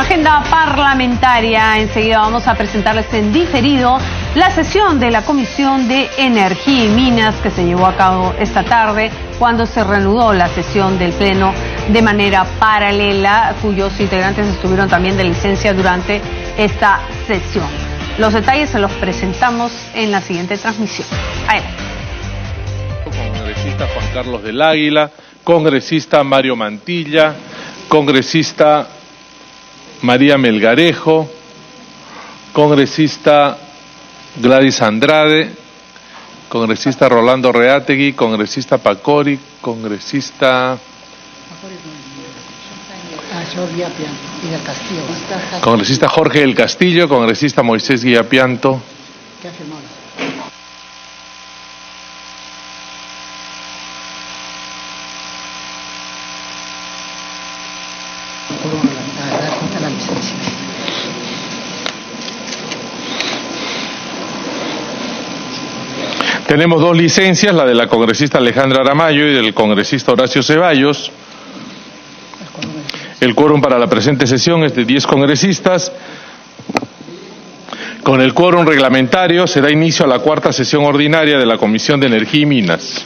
agenda parlamentaria. Enseguida vamos a presentarles en diferido la sesión de la Comisión de Energía y Minas que se llevó a cabo esta tarde cuando se reanudó la sesión del Pleno de manera paralela, cuyos integrantes estuvieron también de licencia durante esta sesión. Los detalles se los presentamos en la siguiente transmisión. Adelante. Congresista Juan Carlos del Águila, congresista Mario Mantilla, congresista María Melgarejo, congresista Gladys Andrade, congresista Rolando Reátegui, congresista Pacori, congresista Jorge del Castillo, congresista Moisés Guillapianto. Tenemos dos licencias, la de la congresista Alejandra Aramayo y del congresista Horacio Ceballos. El quórum para la presente sesión es de 10 congresistas. Con el quórum reglamentario se da inicio a la cuarta sesión ordinaria de la Comisión de Energía y Minas.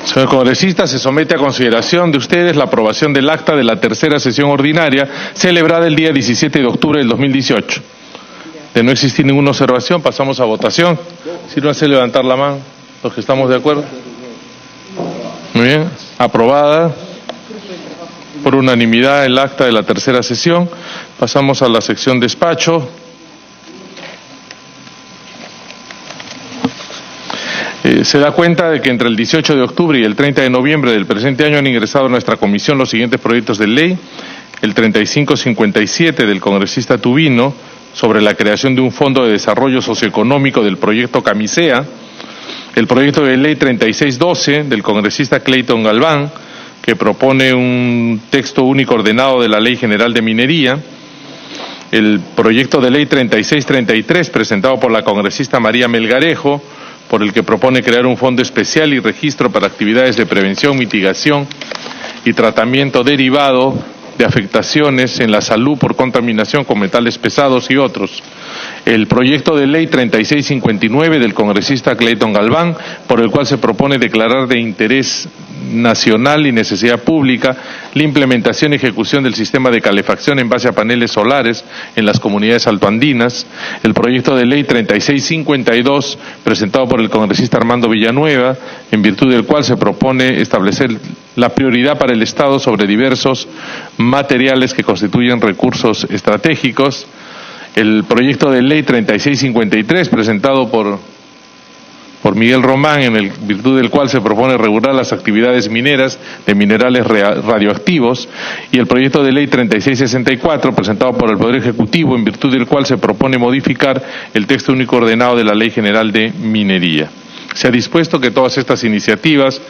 Señor congresista, se somete a consideración de ustedes la aprobación del acta de la tercera sesión ordinaria celebrada el día 17 de octubre del 2018. De no existir ninguna observación, pasamos a votación. Si no hace levantar la mano, los que estamos de acuerdo. Muy bien, aprobada por unanimidad el acta de la tercera sesión. Pasamos a la sección despacho. Se da cuenta de que entre el 18 de octubre y el 30 de noviembre del presente año han ingresado a nuestra comisión los siguientes proyectos de ley: el 3557 del congresista Tubino, sobre la creación de un fondo de desarrollo socioeconómico del proyecto Camisea; el proyecto de ley 3612 del congresista Clayton Galván, que propone un texto único ordenado de la Ley General de Minería; el proyecto de ley 3633 presentado por la congresista María Melgarejo, por el que propone crear un fondo especial y registro para actividades de prevención, mitigación y tratamiento derivado de afectaciones en la salud por contaminación con metales pesados y otros; el proyecto de ley 3659 del congresista Clayton Galván, por el cual se propone declarar de interés nacional y necesidad pública la implementación y ejecución del sistema de calefacción en base a paneles solares en las comunidades altoandinas; el proyecto de ley 3652 presentado por el congresista Armando Villanueva, en virtud del cual se propone establecer la prioridad para el Estado sobre diversos materiales que constituyen recursos estratégicos; el proyecto de ley 3653 presentado por Miguel Román, en virtud del cual se propone regular las actividades mineras de minerales radioactivos; y el proyecto de ley 3664 presentado por el Poder Ejecutivo, en virtud del cual se propone modificar el texto único ordenado de la Ley General de Minería. Se ha dispuesto que todas estas iniciativas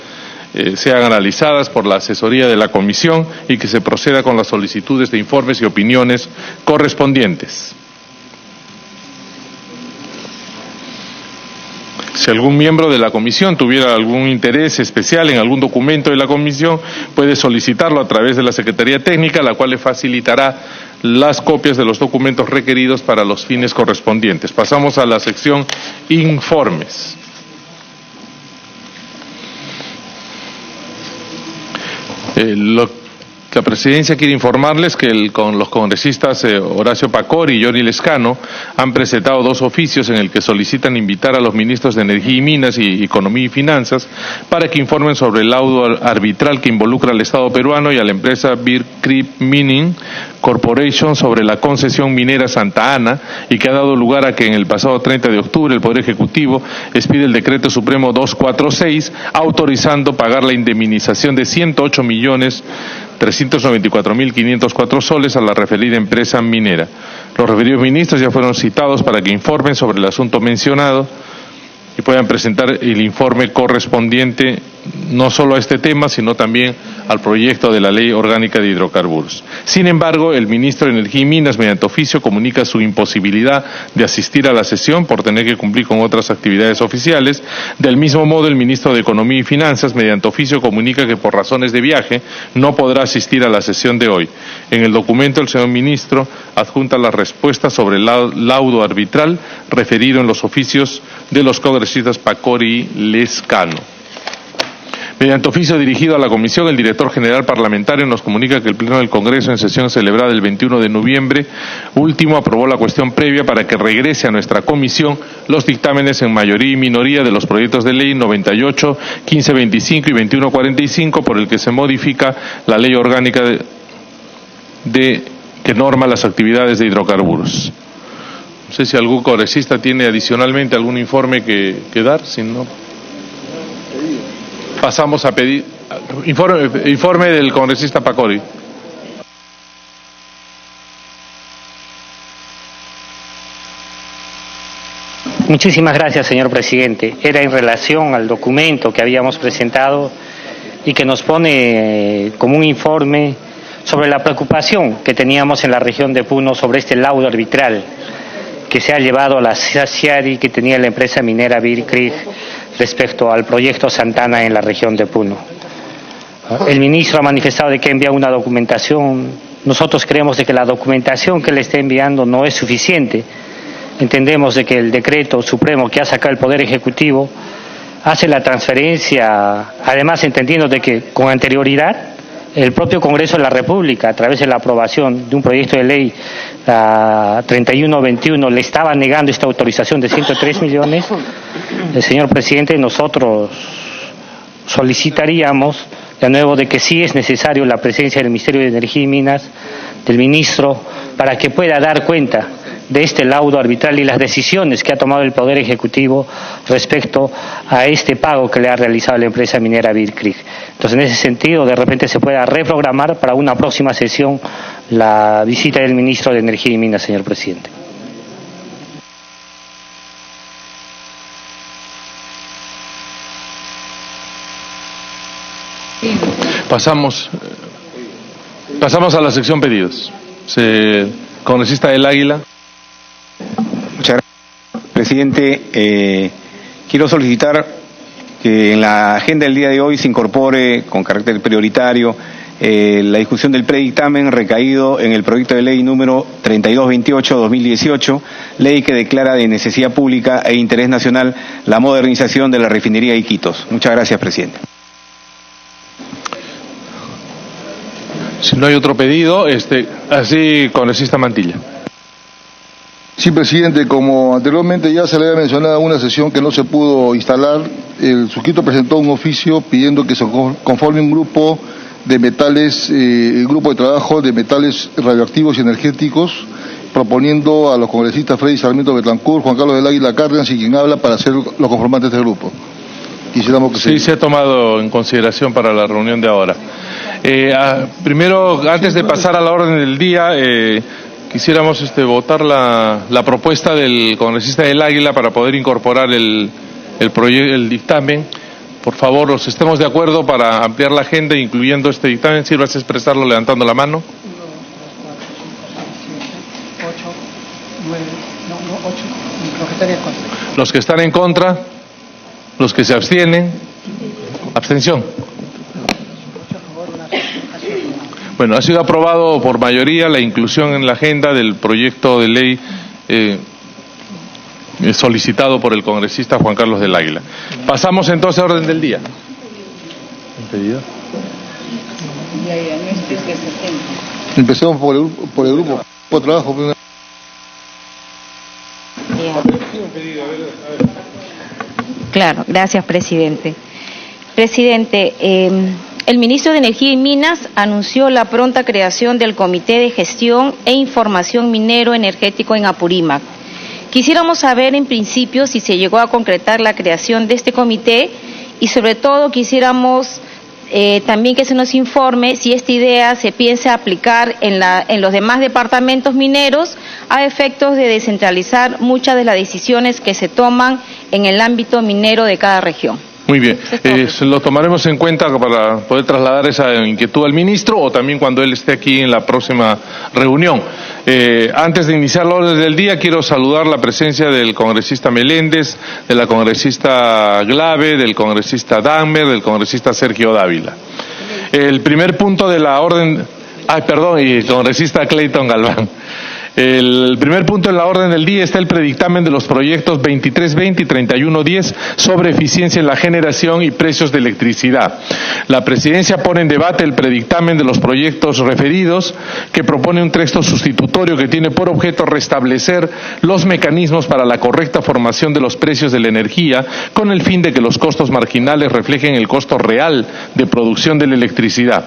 sean analizadas por la asesoría de la Comisión y que se proceda con las solicitudes de informes y opiniones correspondientes. Si algún miembro de la Comisión tuviera algún interés especial en algún documento de la Comisión, puede solicitarlo a través de la Secretaría Técnica, la cual le facilitará las copias de los documentos requeridos para los fines correspondientes. Pasamos a la sección informes. La Presidencia quiere informarles que con los congresistas Horacio Pacori y Johnny Lescano han presentado dos oficios en el que solicitan invitar a los ministros de Energía y Minas y Economía y Finanzas para que informen sobre el laudo arbitral que involucra al Estado peruano y a la empresa Bear Creek Mining Corporation sobre la concesión minera Santa Ana, y que ha dado lugar a que en el pasado 30 de octubre el Poder Ejecutivo expide el Decreto Supremo 246 autorizando pagar la indemnización de 108.394.504 soles a la referida empresa minera. Los referidos ministros ya fueron citados para que informen sobre el asunto mencionado y puedan presentar el informe correspondiente no solo a este tema, sino también al proyecto de la Ley Orgánica de Hidrocarburos. Sin embargo, el ministro de Energía y Minas, mediante oficio, comunica su imposibilidad de asistir a la sesión por tener que cumplir con otras actividades oficiales. Del mismo modo, el ministro de Economía y Finanzas, mediante oficio, comunica que por razones de viaje no podrá asistir a la sesión de hoy. En el documento, el señor ministro adjunta las respuestas sobre el laudo arbitral referido en los oficios de los congresistas Pacori y Lescano. Mediante oficio dirigido a la Comisión, el director general parlamentario nos comunica que el Pleno del Congreso, en sesión celebrada el 21 de noviembre último, aprobó la cuestión previa para que regrese a nuestra comisión los dictámenes en mayoría y minoría de los proyectos de ley 98, 1525 y 2145, por el que se modifica la ley orgánica que norma las actividades de hidrocarburos. No sé si algún congresista tiene adicionalmente algún informe que dar, si no, pasamos a pedir informe del congresista Pacori. Muchísimas gracias, señor presidente. Era en relación al documento que habíamos presentado y que nos pone como un informe sobre la preocupación que teníamos en la región de Puno sobre este laudo arbitral que se ha llevado a la CIADI que tenía la empresa minera Bear Creek respecto al proyecto Santana en la región de Puno. El ministro ha manifestado de que ha enviado una documentación. Nosotros creemos de que la documentación que le está enviando no es suficiente. Entendemos de que el decreto supremo que ha sacado el Poder Ejecutivo hace la transferencia, además entendiendo de que con anterioridad el propio Congreso de la República, a través de la aprobación de un proyecto de ley 3121, le estaba negando esta autorización de 103 millones. Señor presidente, nosotros solicitaríamos de nuevo de que sí es necesario la presencia del Ministerio de Energía y Minas, del ministro, para que pueda dar cuenta de este laudo arbitral y las decisiones que ha tomado el Poder Ejecutivo respecto a este pago que le ha realizado la empresa minera Bear Creek. Entonces, en ese sentido, de repente se pueda reprogramar para una próxima sesión la visita del ministro de Energía y Minas, señor presidente. Pasamos a la sección pedidos. Congresista del Águila. Muchas gracias, presidente. Quiero solicitar que en la agenda del día de hoy se incorpore con carácter prioritario la discusión del predictamen recaído en el proyecto de ley número 3228-2018, ley que declara de necesidad pública e interés nacional la modernización de la refinería de Iquitos. Muchas gracias, presidente. Si no hay otro pedido, así, congresista Mantilla. Sí, presidente, como anteriormente ya se le había mencionado en una sesión que no se pudo instalar, el suscrito presentó un oficio pidiendo que se conforme un grupo de metales, grupo de trabajo de metales radioactivos y energéticos, proponiendo a los congresistas Freddy Sarmiento Betancourt, Juan Carlos del Águila Cárdenas y quien habla para ser los conformantes de este grupo. Quisiéramos que sí, se ha tomado en consideración para la reunión de ahora. Primero, antes de pasar a la orden del día, quisiéramos votar la propuesta del congresista del Águila para poder incorporar el dictamen. Por favor, los estemos de acuerdo para ampliar la agenda, incluyendo este dictamen. Sírvase a expresarlo levantando la mano. 8, los que están en contra, los que se abstienen, abstención. Bueno, ha sido aprobado por mayoría la inclusión en la agenda del proyecto de ley solicitado por el congresista Juan Carlos del Águila. Pasamos entonces a orden del día. ¿Pedido? Empecemos por el grupo de trabajo. Claro, gracias, presidente. Presidente, el ministro de Energía y Minas anunció la pronta creación del Comité de Gestión e Información Minero Energético en Apurímac. Quisiéramos saber, en principio, si se llegó a concretar la creación de este comité y, sobre todo, quisiéramos también que se nos informe si esta idea se piensa aplicar en los demás departamentos mineros a efectos de descentralizar muchas de las decisiones que se toman en el ámbito minero de cada región. Muy bien, lo tomaremos en cuenta para poder trasladar esa inquietud al ministro o también cuando él esté aquí en la próxima reunión. Antes de iniciar el orden del día, quiero saludar la presencia del congresista Meléndez, de la congresista Glave, del congresista Dahmer, del congresista Sergio Dávila. El primer punto de la orden... y el congresista Clayton Galván. El primer punto en la orden del día está el predictamen de los proyectos 2320 y 3110 sobre eficiencia en la generación y precios de electricidad. La Presidencia pone en debate el predictamen de los proyectos referidos, que propone un texto sustitutorio que tiene por objeto restablecer los mecanismos para la correcta formación de los precios de la energía, con el fin de que los costos marginales reflejen el costo real de producción de la electricidad.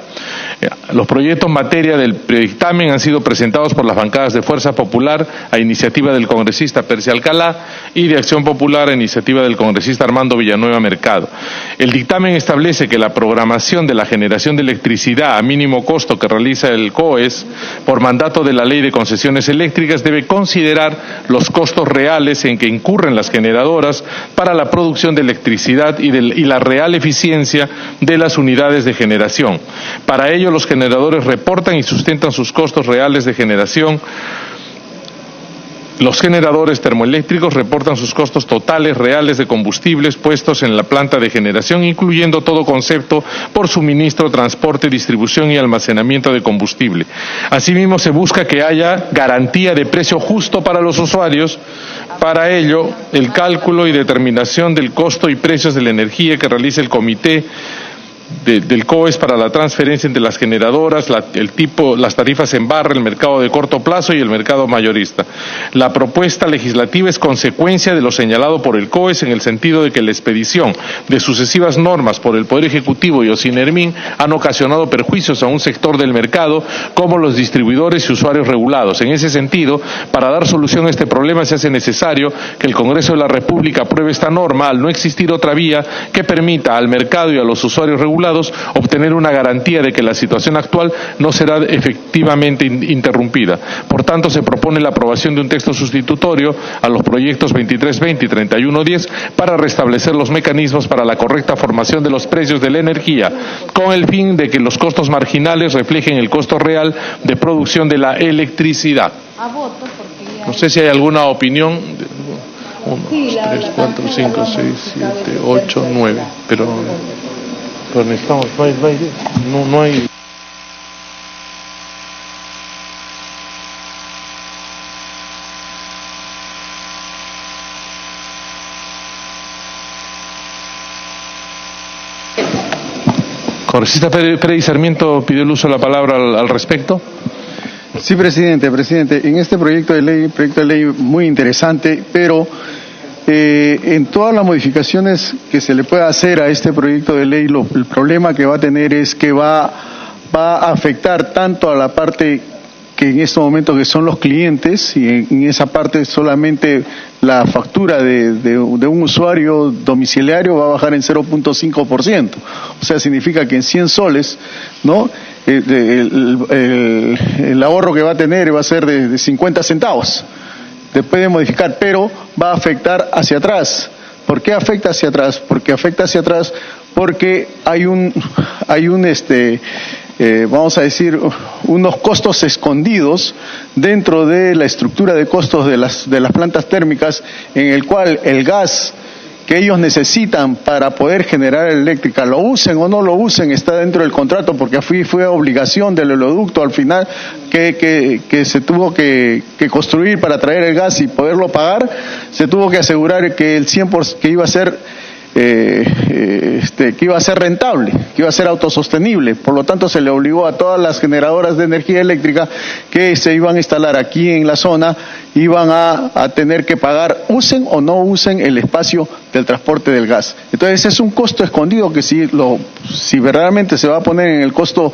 Los proyectos en materia del predictamen han sido presentados por las bancadas de Fuerza Popular a iniciativa del congresista Percy Alcalá y de Acción Popular a iniciativa del congresista Armando Villanueva Mercado. El dictamen establece que la programación de la generación de electricidad a mínimo costo que realiza el COES por mandato de la Ley de Concesiones Eléctricas debe considerar los costos reales en que incurren las generadoras para la producción de electricidad y la real eficiencia de las unidades de generación. Para ello, los generadores reportan y sustentan sus costos reales de generación. Los generadores termoeléctricos reportan sus costos totales reales de combustibles puestos en la planta de generación, incluyendo todo concepto por suministro, transporte, distribución y almacenamiento de combustible. Asimismo, se busca que haya garantía de precio justo para los usuarios. Para ello, el cálculo y determinación del costo y precios de la energía que realiza el comité del COES para la transferencia entre las generadoras, las tarifas en barra, el mercado de corto plazo y el mercado mayorista. La propuesta legislativa es consecuencia de lo señalado por el COES en el sentido de que la expedición de sucesivas normas por el Poder Ejecutivo y Ocinermin han ocasionado perjuicios a un sector del mercado como los distribuidores y usuarios regulados. En ese sentido, para dar solución a este problema se hace necesario que el Congreso de la República apruebe esta norma al no existir otra vía que permita al mercado y a los usuarios regulados obtener una garantía de que la situación actual no será efectivamente interrumpida. Por tanto, se propone la aprobación de un texto sustitutorio a los proyectos 2320 y 3110 para restablecer los mecanismos para la correcta formación de los precios de la energía, con el fin de que los costos marginales reflejen el costo real de producción de la electricidad. No sé si hay alguna opinión. 1, 2, 3, 4, 5, 6, 7, 8, 9, pero necesitamos, no hay. Congresista Freddy Sarmiento pidió el uso de la palabra al respecto. Sí, presidente. En este proyecto de ley muy interesante, pero en todas las modificaciones que se le pueda hacer a este proyecto de ley, el problema que va a tener es que va a afectar tanto a la parte que en estos momentos que son los clientes, y en esa parte solamente la factura de un usuario domiciliario va a bajar en 0.5%. O sea, significa que en 100 soles, ¿no? El ahorro que va a tener va a ser de 50 centavos. Después de modificar, pero va a afectar hacia atrás. ¿Por qué afecta hacia atrás? Porque afecta hacia atrás porque hay vamos a decir, unos costos escondidos dentro de la estructura de costos de las plantas térmicas, en el cual el gas que ellos necesitan para poder generar eléctrica, lo usen o no lo usen, está dentro del contrato, porque fue obligación del oleoducto al final que se tuvo que construir para traer el gas y poderlo pagar. Se tuvo que asegurar que el 100% que iba a ser que iba a ser rentable, que iba a ser autosostenible. Por lo tanto, se le obligó a todas las generadoras de energía eléctrica que se iban a instalar aquí en la zona, iban a tener que pagar, usen o no usen el espacio del transporte del gas. Entonces, es un costo escondido que si verdaderamente se va a poner en el costo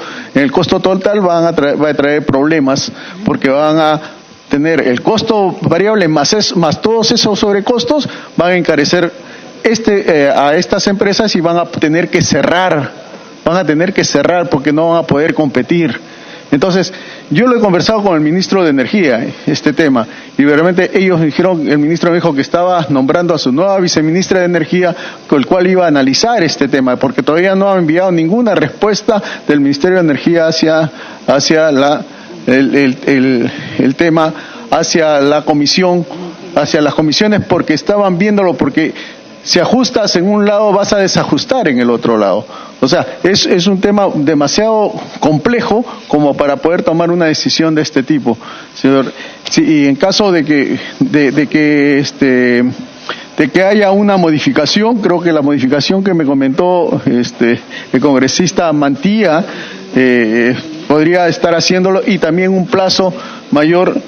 total, va a traer problemas, porque van a tener el costo variable más todos esos sobrecostos, van a encarecer a estas empresas y van a tener que cerrar porque no van a poder competir. Entonces, yo lo he conversado con el ministro de Energía, este tema, y realmente ellos dijeron, el ministro me dijo que estaba nombrando a su nueva viceministra de Energía, con el cual iba a analizar este tema, porque todavía no ha enviado ninguna respuesta del Ministerio de Energía hacia el tema, hacia la comisión, hacia las comisiones, porque estaban viéndolo, porque si ajustas en un lado vas a desajustar en el otro lado. O sea, es un tema demasiado complejo como para poder tomar una decisión de este tipo, señor. Sí, y en caso de que haya una modificación, creo que la modificación que me comentó el congresista Mantilla podría estar haciéndolo, y también un plazo mayor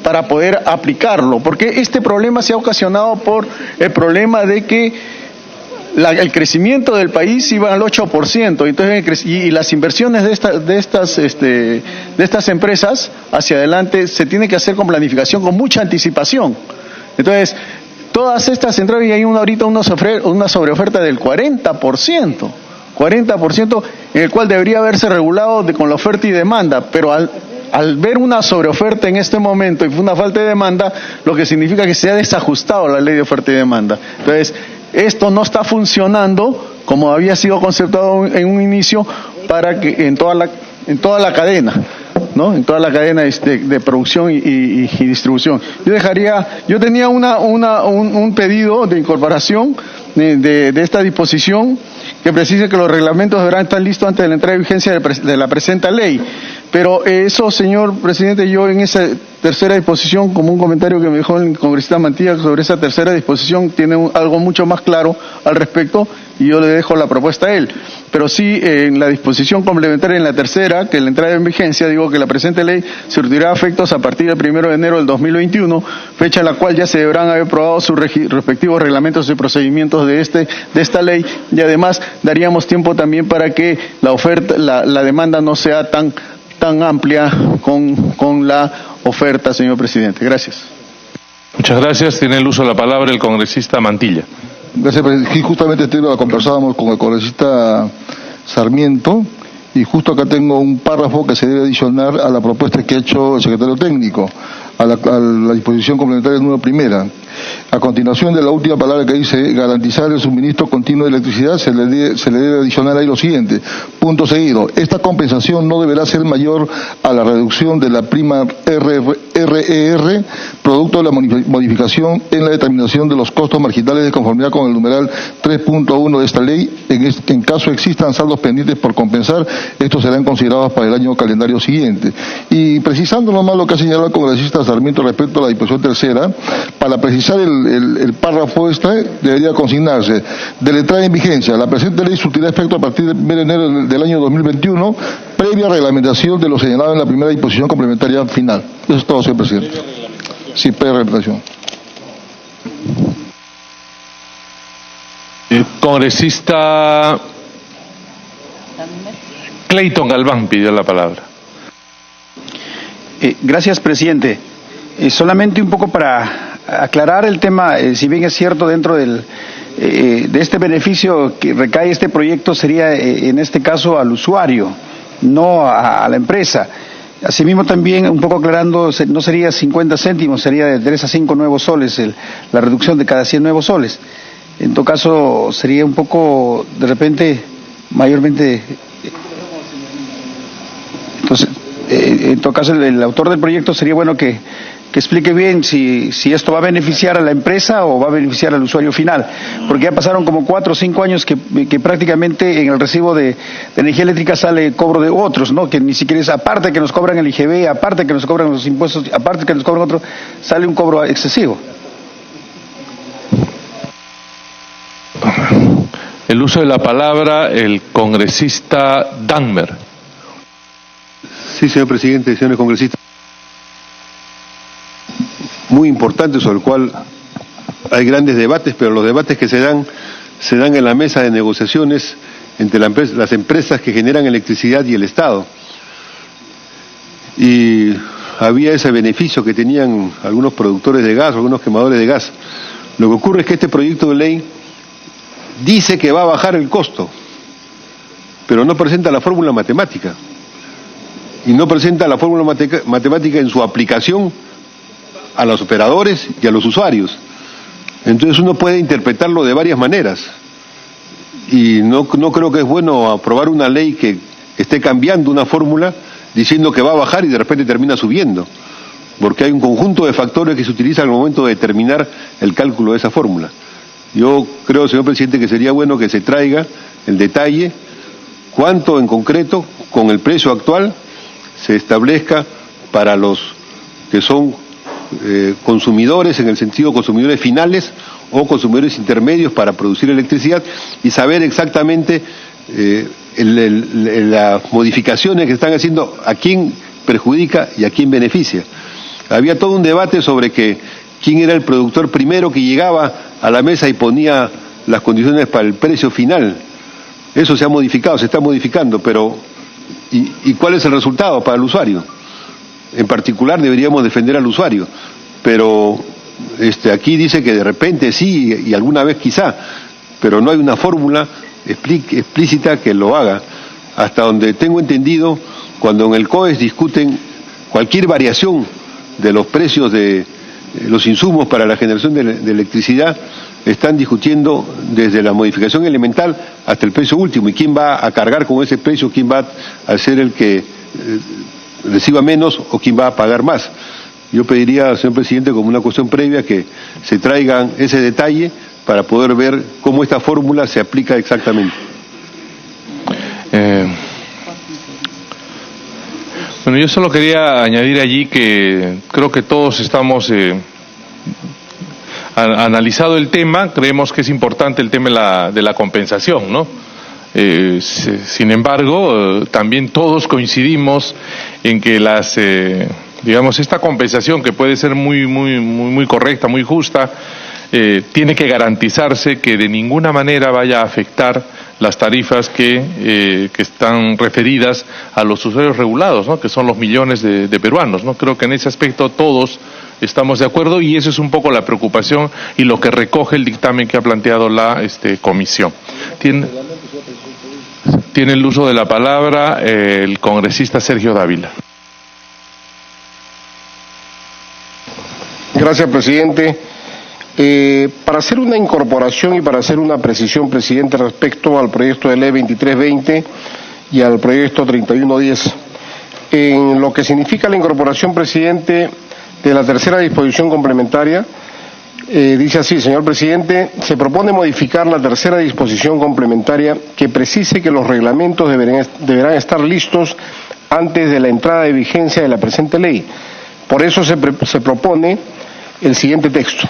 para poder aplicarlo, porque este problema se ha ocasionado por el problema de que el crecimiento del país iba al 8%, entonces y las inversiones de estas empresas hacia adelante se tiene que hacer con planificación, con mucha anticipación. Entonces, todas estas entradas, y hay ahorita una sobreoferta del 40%, en el cual debería haberse regulado con la oferta y demanda, pero al ver una sobreoferta en este momento y una falta de demanda, lo que significa que se ha desajustado la ley de oferta y demanda. Entonces, esto no está funcionando como había sido conceptuado en un inicio, para que en toda la cadena, ¿no? En toda la cadena de producción y distribución. Yo tenía un pedido de incorporación de esta disposición, que precise que los reglamentos deberán estar listos antes de la entrada en vigencia de la presente ley. Pero eso, señor presidente, yo en esa tercera disposición, como un comentario que me dejó el congresista Mantilla sobre esa tercera disposición, tiene algo mucho más claro al respecto, y yo le dejo la propuesta a él. Pero sí, en la disposición complementaria, en la tercera, que la entrada en vigencia, digo que la presente ley surtirá efectos a partir del 1 de enero del 2021, fecha en la cual ya se deberán haber aprobado sus respectivos reglamentos y procedimientos de esta ley, y además daríamos tiempo también para que la demanda no sea tan amplia con la oferta, señor presidente. Gracias. Muchas gracias. Tiene el uso de la palabra el congresista Mantilla. Gracias, presidente. Justamente este lo conversábamos con el congresista Sarmiento, y justo acá tengo un párrafo que se debe adicionar a la propuesta que ha hecho el secretario técnico, a la disposición complementaria número primera. A continuación de la última palabra que dice garantizar el suministro continuo de electricidad, se le debe adicionar ahí lo siguiente: punto seguido, esta compensación no deberá ser mayor a la reducción de la prima RER, producto de la modificación en la determinación de los costos marginales de conformidad con el numeral 3.1 de esta ley. En caso existan saldos pendientes por compensar, estos serán considerados para el año calendario siguiente. Y precisando nomás lo que ha señalado el congresista Sarmiento respecto a la disposición tercera, para precisar el párrafo debería consignarse: de la entrada en vigencia, la presente ley surtirá efecto a partir del 1 de enero del año 2021, previa reglamentación de lo señalado en la primera disposición complementaria final. Eso es todo, señor presidente. Sí, previa reglamentación. El congresista Clayton Galván pidió la palabra. Gracias, presidente. Solamente un poco para aclarar el tema, si bien es cierto, dentro de este beneficio que recae este proyecto sería en este caso al usuario, no a la empresa. Asimismo también, un poco aclarando, no sería 50 céntimos, sería de 3 a 5 nuevos soles la reducción de cada 100 nuevos soles. En todo caso sería un poco, de repente, mayormente. Entonces, en todo caso el autor del proyecto sería bueno que explique bien si esto va a beneficiar a la empresa o va a beneficiar al usuario final, porque ya pasaron como 4 o 5 años que prácticamente en el recibo de energía eléctrica sale cobro de otros, ¿no? Que ni siquiera es, aparte que nos cobran el IGB, aparte que nos cobran los impuestos, aparte que nos cobran otro, sale un cobro excesivo. El uso de la palabra, el congresista Danmer. Sí, señor presidente, señores congresistas. Muy importante, sobre el cual hay grandes debates, pero los debates que se dan en la mesa de negociaciones entre las empresas que generan electricidad y el Estado. Y había ese beneficio que tenían algunos productores de gas, algunos quemadores de gas. Lo que ocurre es que este proyecto de ley dice que va a bajar el costo, pero no presenta la fórmula matemática. y no presenta la fórmula matemática en su aplicación a los operadores y a los usuarios. Entonces uno puede interpretarlo de varias maneras, y no creo que es bueno aprobar una ley que esté cambiando una fórmula diciendo que va a bajar y de repente termina subiendo, porque hay un conjunto de factores que se utilizan al momento de determinar el cálculo de esa fórmula. Yo creo, señor presidente, que sería bueno que se traiga el detalle, cuánto en concreto, con el precio actual, se establezca para los que son consumidores, en el sentido consumidores finales o consumidores intermedios para producir electricidad, y saber exactamente las modificaciones que están haciendo, a quién perjudica y a quién beneficia. Había todo un debate sobre quién era el productor primero que llegaba a la mesa y ponía las condiciones para el precio final. Eso se ha modificado, se está modificando, pero ¿y cuál es el resultado para el usuario? En particular deberíamos defender al usuario, pero aquí dice que de repente sí y alguna vez quizá, pero no hay una fórmula explícita que lo haga. Hasta donde tengo entendido, cuando en el COES discuten cualquier variación de los precios de los insumos para la generación de electricidad, están discutiendo desde la modificación elemental hasta el precio último, y quién va a cargar con ese precio, quién va a ser el que reciba menos o quién va a pagar más. Yo pediría, señor presidente, como una cuestión previa, que se traigan ese detalle para poder ver cómo esta fórmula se aplica exactamente. Bueno, yo solo quería añadir allí que creo que todos estamos analizado el tema, creemos que es importante el tema de la compensación, ¿no? Sin embargo, también todos coincidimos en que esta compensación, que puede ser muy correcta, muy justa, tiene que garantizarse que de ninguna manera vaya a afectar las tarifas que están referidas a los usuarios regulados, ¿no? Que son los millones de peruanos, ¿no? Creo que en ese aspecto todos estamos de acuerdo, y eso es un poco la preocupación y lo que recoge el dictamen que ha planteado la comisión. Tiene el uso de la palabra el congresista Sergio Dávila. Gracias, presidente. Para hacer una incorporación y para hacer una precisión, presidente, respecto al proyecto de ley 2320 y al proyecto 3110, en lo que significa la incorporación, presidente, de la tercera disposición complementaria, dice así: señor presidente, se propone modificar la tercera disposición complementaria que precise que los reglamentos deberán estar listos antes de la entrada de vigencia de la presente ley. Por eso se propone el siguiente texto.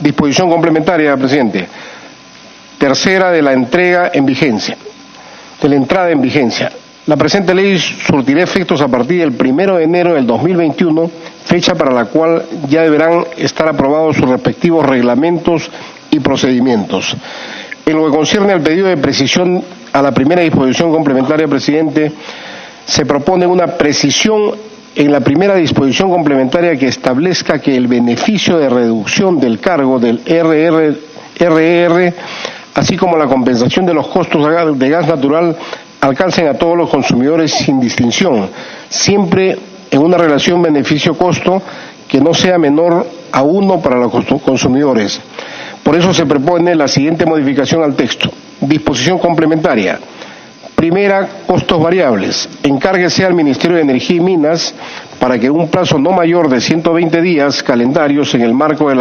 Disposición complementaria, presidente. Tercera de la entrega en vigencia, de la entrada en vigencia. La presente ley surtirá efectos a partir del 1 de enero del 2021, fecha para la cual ya deberán estar aprobados sus respectivos reglamentos y procedimientos. En lo que concierne al pedido de precisión a la primera disposición complementaria, presidente, se propone una precisión en la primera disposición complementaria que establezca que el beneficio de reducción del cargo del RER, así como la compensación de los costos de gas natural, alcancen a todos los consumidores sin distinción, siempre en una relación beneficio-costo que no sea menor a 1 para los consumidores. Por eso se propone la siguiente modificación al texto. Disposición complementaria. Primera, costos variables. Encárguese al Ministerio de Energía y Minas para que en un plazo no mayor de 120 días calendarios, en el marco del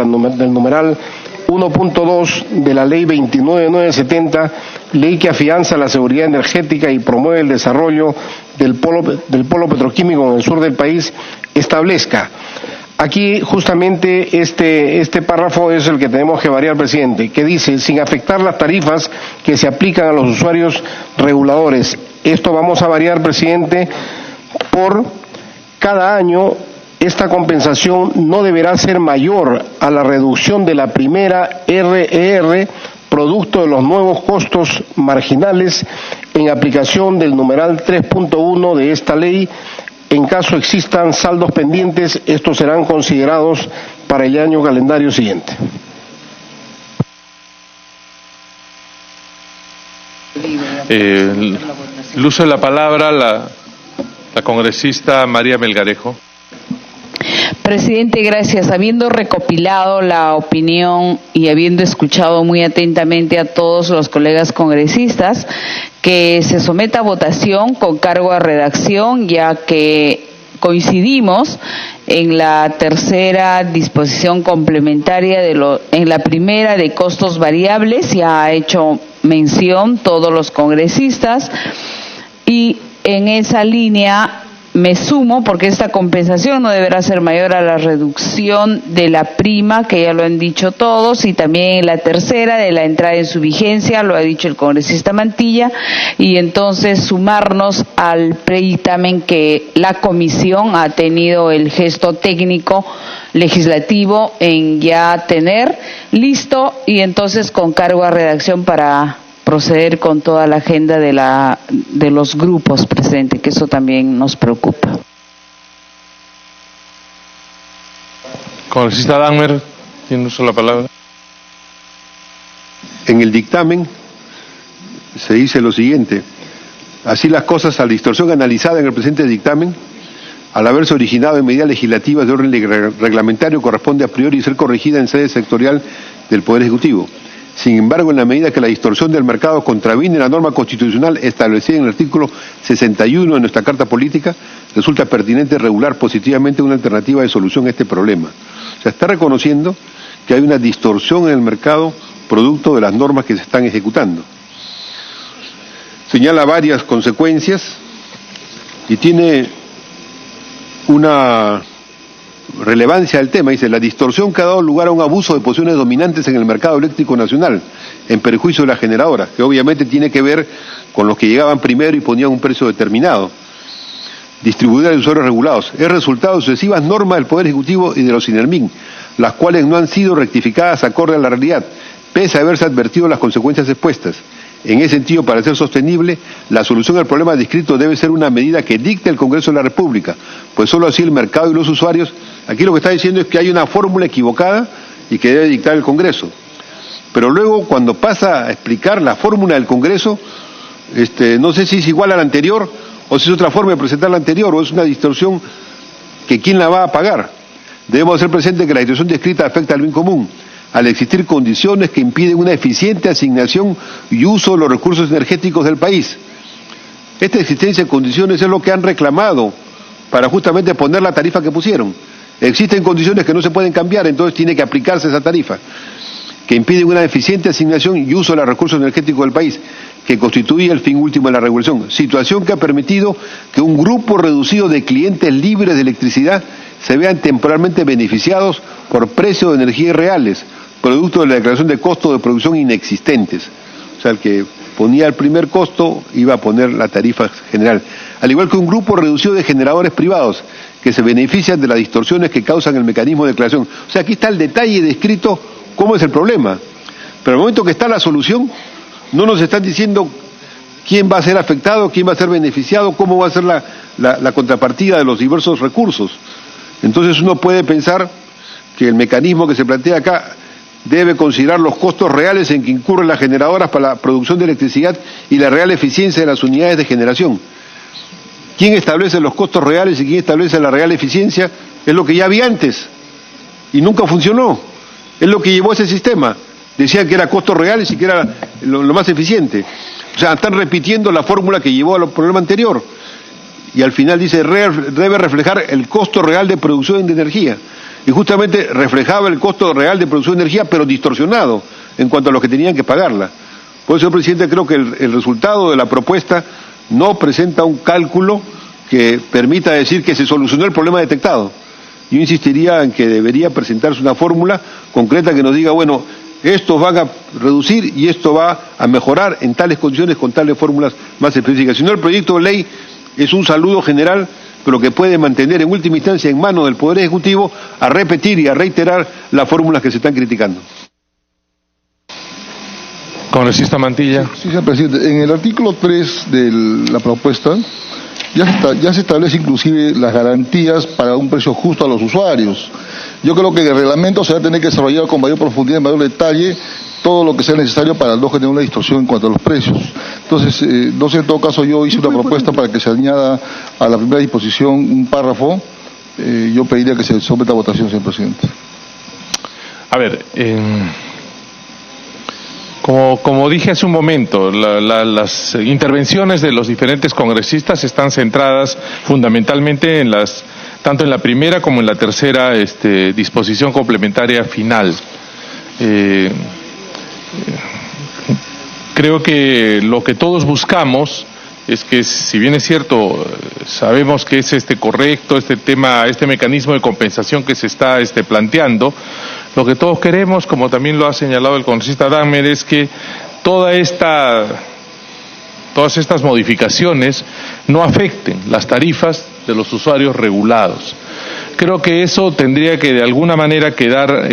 numeral 1.2 de la Ley 29970, ley que afianza la seguridad energética y promueve el desarrollo del polo petroquímico en el sur del país, establezca. Aquí justamente este párrafo es el que tenemos que variar, presidente, que dice: sin afectar las tarifas que se aplican a los usuarios reguladores. Esto vamos a variar, presidente, por cada año. Esta compensación no deberá ser mayor a la reducción de la primera RER, producto de los nuevos costos marginales en aplicación del numeral 3.1 de esta ley. En caso existan saldos pendientes, estos serán considerados para el año calendario siguiente. El uso de la palabra, la La congresista María Melgarejo. Presidente, gracias. Habiendo recopilado la opinión y habiendo escuchado muy atentamente a todos los colegas congresistas, que se someta a votación con cargo a redacción, ya que coincidimos en la tercera disposición complementaria en la primera de costos variables, ya ha hecho mención todos los congresistas, y en esa línea me sumo porque esta compensación no deberá ser mayor a la reducción de la prima, que ya lo han dicho todos, y también la tercera de la entrada en su vigencia, lo ha dicho el congresista Mantilla, y entonces sumarnos al predictamen que la comisión ha tenido el gesto técnico legislativo en ya tener listo, y entonces con cargo a redacción para proceder con toda la agenda de los grupos, presidente, que eso también nos preocupa. Congresista Dahmer, tiene uso la palabra. En el dictamen se dice lo siguiente: así las cosas, a la distorsión analizada en el presente dictamen, al haberse originado en medidas legislativas de orden reglamentario, corresponde a priori ser corregida en sede sectorial del Poder Ejecutivo. Sin embargo, en la medida que la distorsión del mercado contraviene la norma constitucional establecida en el artículo 61 de nuestra Carta Política, resulta pertinente regular positivamente una alternativa de solución a este problema. O sea, está reconociendo que hay una distorsión en el mercado producto de las normas que se están ejecutando. Señala varias consecuencias y tiene una relevancia del tema. Dice: la distorsión que ha dado lugar a un abuso de posiciones dominantes en el mercado eléctrico nacional, en perjuicio de las generadoras, que obviamente tiene que ver con los que llegaban primero y ponían un precio determinado, distribuidores de usuarios regulados, es resultado de sucesivas normas del Poder Ejecutivo y de los INERMIN, las cuales no han sido rectificadas acorde a la realidad, pese a haberse advertido las consecuencias expuestas. En ese sentido, para ser sostenible, la solución al problema descrito debe ser una medida que dicte el Congreso de la República, pues solo así el mercado y los usuarios. Aquí lo que está diciendo es que hay una fórmula equivocada y que debe dictar el Congreso. Pero luego, cuando pasa a explicar la fórmula del Congreso, no sé si es igual a la anterior o si es otra forma de presentar la anterior, o es una distorsión que quién la va a pagar. Debemos hacer presente que la distorsión descrita afecta al bien común, al existir condiciones que impiden una eficiente asignación y uso de los recursos energéticos del país. Esta existencia de condiciones es lo que han reclamado para justamente poner la tarifa que pusieron. Existen condiciones que no se pueden cambiar, entonces tiene que aplicarse esa tarifa, que impiden una eficiente asignación y uso de los recursos energéticos del país, que constituye el fin último de la regulación. Situación que ha permitido que un grupo reducido de clientes libres de electricidad se vean temporalmente beneficiados por precios de energía reales, producto de la declaración de costos de producción inexistentes. O sea, el que ponía el primer costo iba a poner la tarifa general. Al igual que un grupo reducido de generadores privados que se benefician de las distorsiones que causan el mecanismo de declaración. O sea, aquí está el detalle descrito cómo es el problema. Pero al momento que está la solución, no nos están diciendo quién va a ser afectado, quién va a ser beneficiado, cómo va a ser la contrapartida de los diversos recursos. Entonces uno puede pensar que el mecanismo que se plantea acá debe considerar los costos reales en que incurren las generadoras para la producción de electricidad y la real eficiencia de las unidades de generación. ¿Quién establece los costos reales y quién establece la real eficiencia? Es lo que ya había antes y nunca funcionó. Es lo que llevó a ese sistema. Decían que era costos reales y que era lo más eficiente. O sea, están repitiendo la fórmula que llevó al problema anterior. Y al final dice, debe reflejar el costo real de producción de energía. Y justamente reflejaba el costo real de producción de energía, pero distorsionado en cuanto a los que tenían que pagarla. Por eso, señor presidente, creo que el resultado de la propuesta no presenta un cálculo que permita decir que se solucionó el problema detectado. Yo insistiría en que debería presentarse una fórmula concreta que nos diga, bueno, estos van a reducir y esto va a mejorar en tales condiciones con tales fórmulas más específicas. Si no, el proyecto de ley es un saludo general, pero que puede mantener en última instancia en manos del Poder Ejecutivo a repetir y a reiterar las fórmulas que se están criticando. Congresista Mantilla. Sí, señor presidente. En el artículo 3 de la propuesta ya se establece inclusive las garantías para un precio justo a los usuarios. Yo creo que el reglamento se va a tener que desarrollar con mayor profundidad, mayor detalle, todo lo que sea necesario para no generar una distorsión en cuanto a los precios. Entonces, no sé, en todo caso yo hice una propuesta para que se añada a la primera disposición un párrafo, yo pediría que se someta a votación, señor presidente. A ver, como dije hace un momento, las intervenciones de los diferentes congresistas están centradas fundamentalmente tanto en la primera como en la tercera disposición complementaria final. Creo que lo que todos buscamos es que, si bien es cierto, sabemos que es correcto este mecanismo de compensación que se está planteando, lo que todos queremos, como también lo ha señalado el congresista Dahmer, es que todas estas modificaciones no afecten las tarifas de los usuarios regulados. Creo que eso tendría que de alguna manera quedar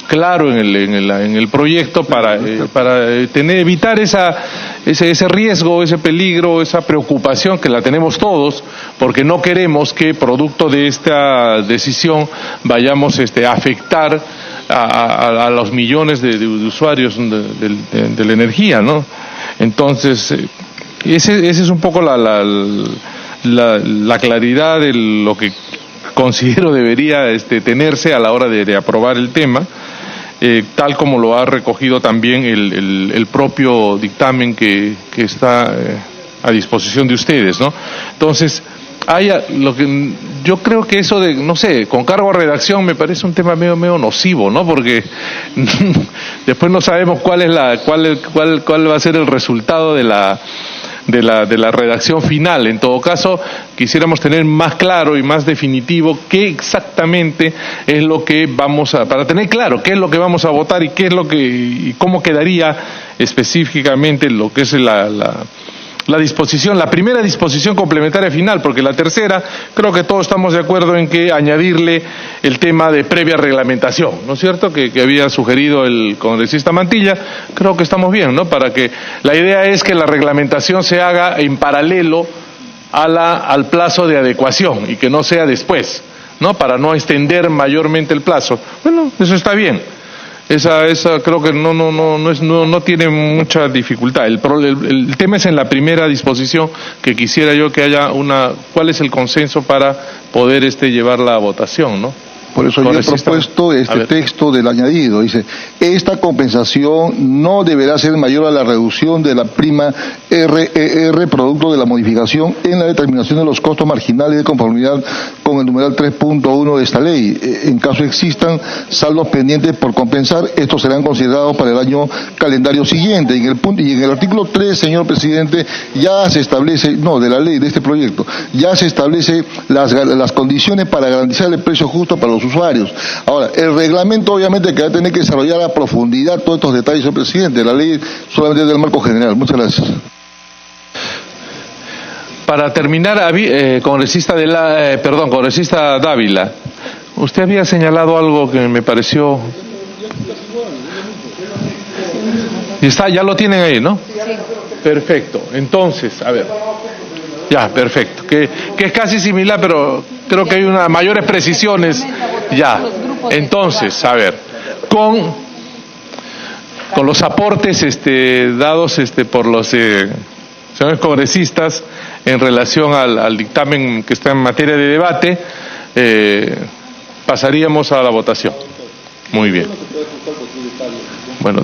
claro en el proyecto para evitar ese riesgo, ese peligro, esa preocupación que la tenemos todos, porque no queremos que producto de esta decisión vayamos a afectar a los millones de usuarios de la energía, ¿no? Entonces, ese es un poco la claridad de lo que considero debería tenerse a la hora de aprobar el tema, tal como lo ha recogido también el propio dictamen que está a disposición de ustedes, ¿no? Entonces, yo creo que eso de, no sé, con cargo a redacción me parece un tema medio nocivo, ¿no? Porque después no sabemos cuál va a ser el resultado de la redacción final. En todo caso, quisiéramos tener más claro y más definitivo qué exactamente es lo que para tener claro qué es lo que vamos a votar y cómo quedaría específicamente lo que es la primera disposición complementaria final, porque la tercera, creo que todos estamos de acuerdo en que añadirle el tema de previa reglamentación, ¿no es cierto?, que había sugerido el congresista Mantilla. Creo que estamos bien, ¿no?, para que la idea es que la reglamentación se haga en paralelo al plazo de adecuación y que no sea después, ¿no?, para no extender mayormente el plazo. Bueno, eso está bien. Esa creo que no tiene mucha dificultad. El tema es en la primera disposición, que quisiera yo que haya ¿cuál es el consenso para poder llevarla a votación, ¿no? Por eso yo he propuesto texto del añadido. Dice: esta compensación no deberá ser mayor a la reducción de la prima RER producto de la modificación en la determinación de los costos marginales de conformidad con el numeral 3.1 de esta ley. En caso existan saldos pendientes por compensar, estos serán considerados para el año calendario siguiente. Y en el artículo 3, señor presidente, ya se establece, de la ley, de este proyecto, ya se establece las condiciones para garantizar el precio justo para los usuarios. Ahora, el reglamento obviamente que va a tener que desarrollar a profundidad todos estos detalles, señor presidente. La ley solamente es del marco general. Muchas gracias. Para terminar, congresista Dávila, usted había señalado algo que me pareció. Ya lo tienen ahí, ¿no? Sí. Perfecto. Entonces, a ver. Ya, perfecto. Que es casi similar, pero creo que hay mayores precisiones. Ya. Entonces, a ver, con los aportes dados por los señores congresistas en relación al dictamen que está en materia de debate, pasaríamos a la votación. Muy bien. Bueno,